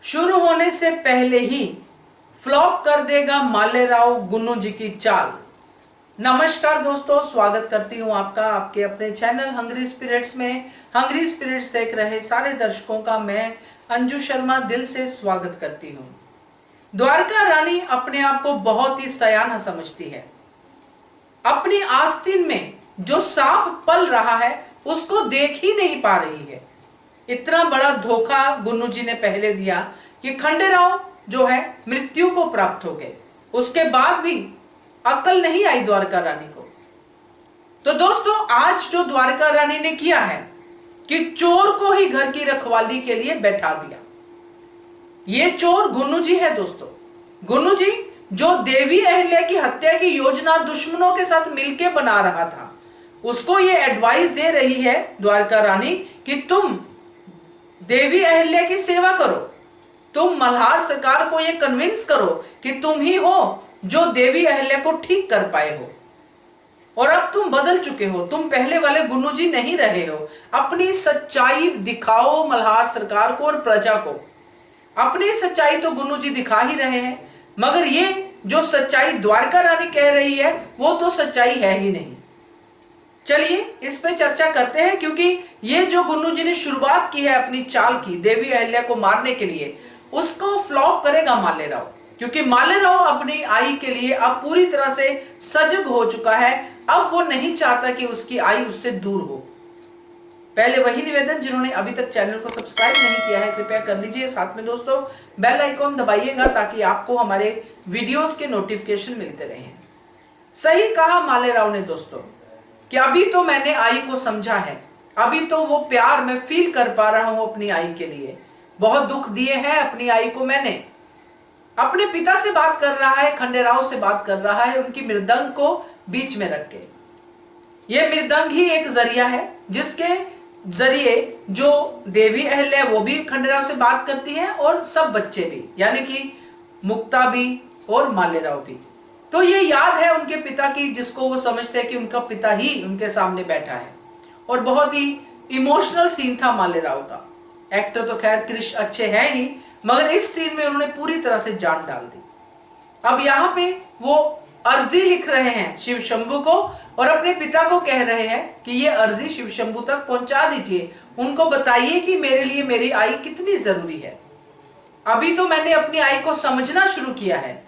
शुरू होने से पहले ही फ्लॉप कर देगा मालेराव गुन्नू जी की चाल। नमस्कार दोस्तों, स्वागत करती हूं आपका आपके अपने चैनल हंग्री स्पिरिट्स में। हंग्री स्पिरिट्स देख रहे सारे दर्शकों का मैं अंजू शर्मा दिल से स्वागत करती हूं। द्वारका रानी अपने आप को बहुत ही सयाना समझती है। अपनी आस्तीन में जो सांप पल रहा है उसको देख ही नहीं पा रही है। इतना बड़ा धोखा गुन्नू जी ने पहले दिया कि खंडेराव जो है मृत्यु को प्राप्त हो गए। उसके बाद भी अक्ल नहीं आई द्वारका रानी को। तो दोस्तों, आज जो द्वारका रानी ने किया है कि चोर को ही घर की रखवाली के लिए बैठा दिया। ये चोर गुन्नू जी है दोस्तों। गुन्नू जी जो देवी अहिल्या की हत्या की योजना दुश्मनों के साथ मिलकर बना रहा था, उसको ये एडवाइस दे रही है द्वारका रानी कि तुम देवी अहिल्या की सेवा करो। तुम मल्हार सरकार को यह कन्विंस करो कि तुम ही हो जो देवी अहिल्या को ठीक कर पाए हो। और अब तुम बदल चुके हो, तुम पहले वाले गुन्नू जी नहीं रहे हो। अपनी सच्चाई दिखाओ मल्हार सरकार को और प्रजा को। अपनी सच्चाई तो गुन्नू जी दिखा ही रहे हैं, मगर ये जो सच्चाई द्वारका रानी कह रही है वो तो सच्चाई है ही नहीं। चलिए इस पे चर्चा करते हैं, क्योंकि ये जो गुन्नू जी ने शुरुआत की है अपनी चाल की देवी अहिल्या को मारने के लिए, उसको फ्लॉप करेगा मालेराव। क्योंकि मालेराव अपनी आई के लिए अब पूरी तरह से सजग हो चुका है। अब वो नहीं चाहता कि उसकी आई उससे दूर हो। पहले वही निवेदन, जिन्होंने अभी तक चैनल को सब्सक्राइब नहीं किया है कृपया कर लीजिए। साथ में दोस्तों बेल आइकॉन दबाइएगा ताकि आपको हमारे वीडियोस के नोटिफिकेशन मिलते रहें। सही कहा मालेराव ने दोस्तों कि अभी तो मैंने आई को समझा है, अभी तो वो प्यार मैं फील कर पा रहा हूं अपनी आई के लिए। बहुत दुख दिए हैं अपनी आई को मैंने। अपने पिता से बात कर रहा है, खंडेराव से बात कर रहा है, उनकी मृदंग को बीच में रख के। ये मृदंग ही एक जरिया है जिसके जरिए जो देवी अहिल्या वो भी खंडेराव से बात करती है और सब बच्चे भी, यानी कि मुक्ता भी और मालेराव भी। तो ये याद है उनके पिता की, जिसको वो समझते हैं कि उनका पिता ही उनके सामने बैठा है। और बहुत ही इमोशनल सीन था मालेराव का। एक्टर तो खैर क्रिश अच्छे हैं ही, मगर इस सीन में उन्होंने पूरी तरह से जान डाल दी। अब यहाँ पे वो अर्जी लिख रहे हैं शिव शंभू को और अपने पिता को कह रहे हैं कि ये अर्जी शिव शंभू तक पहुंचा दीजिए। उनको बताइए कि मेरे लिए मेरी आई कितनी जरूरी है। अभी तो मैंने अपनी आई को समझना शुरू किया है,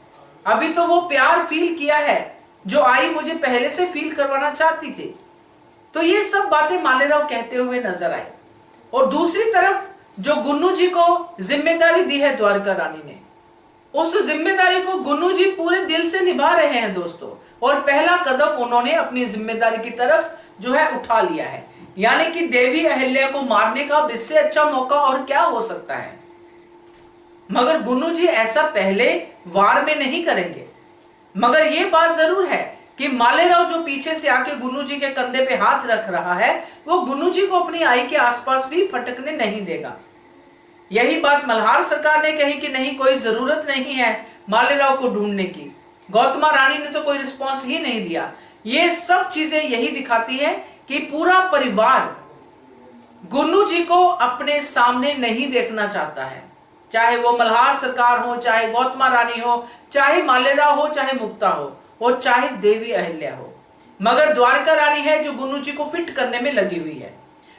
अभी तो वो प्यार फील किया है जो आई मुझे पहले से फील करवाना चाहती थी। तो ये सब बातें मालेराव कहते हुए नजर आए। और दूसरी तरफ जो गुन्नू जी को जिम्मेदारी दी है द्वारका रानी ने, उस जिम्मेदारी को गुन्नू जी पूरे दिल से निभा रहे हैं दोस्तों। और पहला कदम उन्होंने अपनी जिम्मेदारी की तरफ जो है उठा लिया है, यानी कि देवी अहिल्या को मारने का इससे अच्छा मौका और क्या हो सकता है। मगर गुन्नू जी ऐसा पहले वार में नहीं करेंगे। मगर यह बात जरूर है कि मालेराव जो पीछे से आके गुन्नू जी के कंधे पे हाथ रख रहा है, वो गुन्नू जी को अपनी आई के आसपास भी फटकने नहीं देगा। यही बात मल्हार सरकार ने कही कि नहीं, कोई जरूरत नहीं है मालेराव को ढूंढने की। गौतमा रानी ने तो कोई रिस्पॉन्स ही नहीं दिया। ये सब चीजें यही दिखाती है कि पूरा परिवार गुन्नू जी को अपने सामने नहीं देखना चाहता है। चाहे वो मल्हार सरकार हो, चाहे गौतमा रानी हो, चाहे मालेराव हो, चाहे मुक्ता हो और चाहे देवी अहिल्या हो। मगर द्वारका रानी है जो गुन्नू जी को फिट करने में लगी हुई है।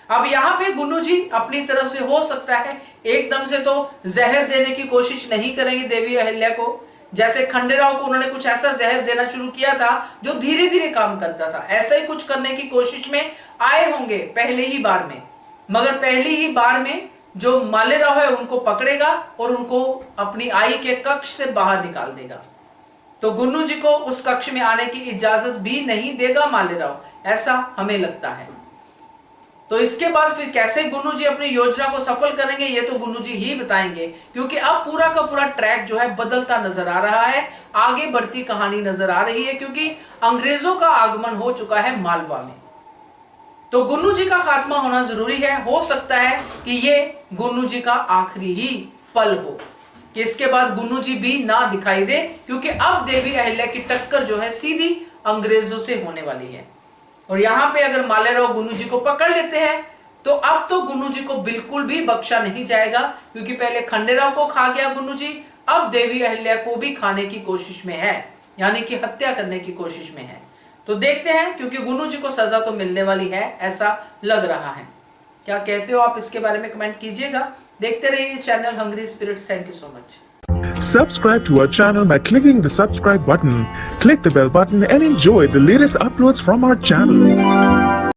अब यहाँ पे गुन्नू जी अपनी तरफ से हो सकता है एकदम से तो जहर देने की कोशिश नहीं करेंगे देवी अहिल्या को। जैसे खंडेराव को उन्होंने कुछ ऐसा जहर देना शुरू किया था जो धीरे धीरे काम करता था, ऐसा ही कुछ करने की कोशिश में आए होंगे पहले ही बार में। मगर पहली ही बार में जो मालेराव है उनको पकड़ेगा और उनको अपनी आई के कक्ष से बाहर निकाल देगा। तो गुन्नू जी को उस कक्ष में आने की इजाजत भी नहीं देगा मालेराव, ऐसा हमें लगता है। तो इसके बाद फिर कैसे गुन्नू जी अपनी योजना को सफल करेंगे ये तो गुन्नू जी ही बताएंगे, क्योंकि अब पूरा का पूरा ट्रैक जो है बदलता नजर आ रहा है, आगे बढ़ती कहानी नजर आ रही है, क्योंकि अंग्रेजों का आगमन हो चुका है मालवा में। तो गुन्नू जी का खात्मा होना जरूरी है। हो सकता है कि ये गुन्नू जी का आखिरी ही पल हो, कि इसके बाद गुन्नू जी भी ना दिखाई दे, क्योंकि अब देवी अहिल्या की टक्कर जो है सीधी अंग्रेजों से होने वाली है। और यहाँ पे अगर मालेराव गुन्नू जी को पकड़ लेते हैं तो अब तो गुन्नू जी को बिल्कुल भी बख्शा नहीं जाएगा, क्योंकि पहले खंडेराव को खा गया गुन्नू जी, अब देवी अहिल्या को भी खाने की कोशिश में है, यानी कि हत्या करने की कोशिश में है। तो देखते हैं, क्योंकि गुन्नू जी को सजा तो मिलने वाली है ऐसा लग रहा है। क्या कहते हो आप इसके बारे में कमेंट कीजिएगा। देखते रहिए channel Hungry Spirits. Thank you so much. Subscribe to our channel by clicking the subscribe button. Click the bell button and enjoy the latest uploads from our channel.